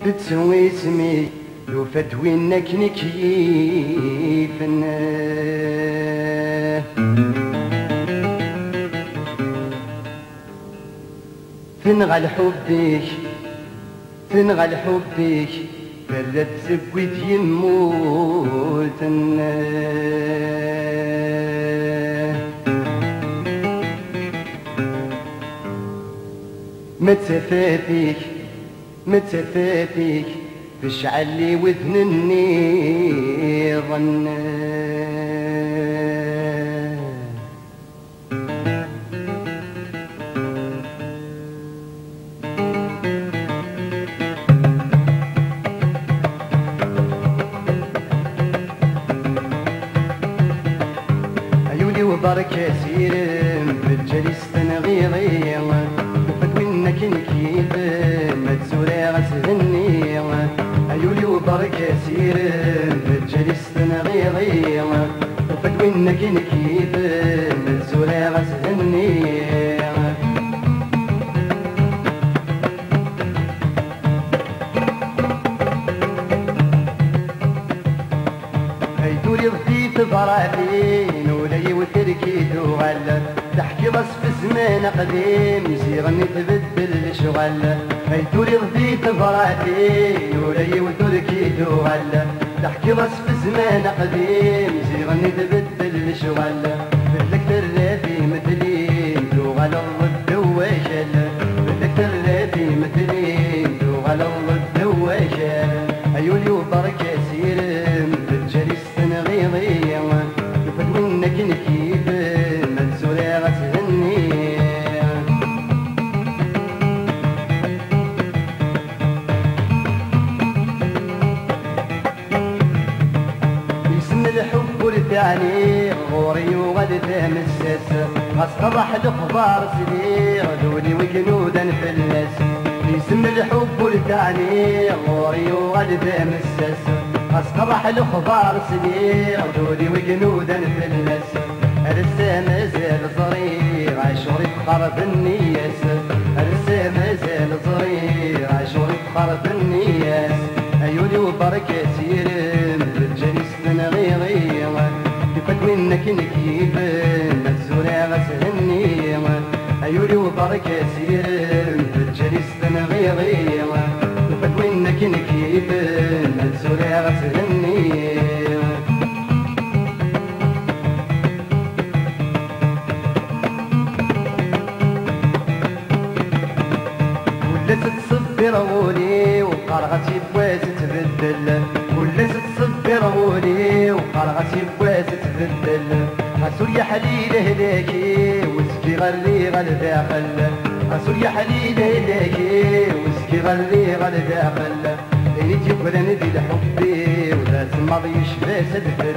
تسوي اسمي لو فتوينك نكيفنا تنغل حبك فلا تسويت يموتنا متسفاتيك تشعل لي وذن النير عيوني وبركة سيرم بالجليس تنغيري وفتوينك نكيب ما تسوري غسهني عيوني وبركة سيرم بالجليس تنغيري وفتوينك نكيب ما تسوري غسهني هيدوري ضديت برالين ولي وتركي دوغل تحكي بس في زمان قديم يصيرني تبدل شغل هيدوري ضديت برالين ولي وتركي دوغل تحكي بس في زمان قديم يصيرني تبدل شغل بدك ترافي مثلين دوغل الرد وشل بدك ترافي مثلين دوغل الرد وشل عيوني وبركة سيرم بالجليس تنغيضي يفتوينك نكيب ما تسوري غتهني يسم الحب والتعني غوري وغد تمسس غصطبح الخبار سدير دولي وجنودا في الناس يسم الحب والتعني غوري وغد تمسس غصطبح الخبار سدير دولي وجنودا في الناس هرسا مازال صغير عشوري بخرب النياس هرسا مازال صغير عشوري بخرب النياس عيوني وبركة سيرم بالجليس تنغيغي يفتوينك نكيب ما تزوري غسهني عيوني وبركة سيرم بالجليس تنغيغي يفتوينك نكيب ما تزوري غسهني تصبر غولي وقرغتي بواس تبدل ولا تصبر غولي وقرغتي بواس تبدل غسول يا حليل هلاكي وسكي غلي غل داخل غسول يا حليل هلاكي وسكي غلي غل داخل بيني تبرن ذي لحبي وذات الماضي يشفى سدفل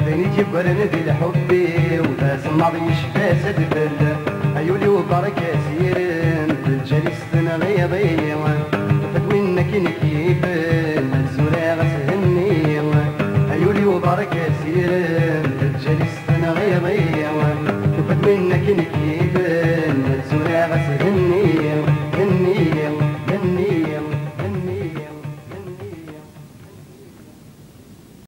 بيني تبرن ذي لحبي وذات الماضي يشفى سدفل عيوني وبركة سيرم بالجليس تنغيضي فتوينك نكيب ما تزوري غسهني عيوني وبركة سيرم بالجليس تنغيضي فتوينك نكيب ما تزوري غسهني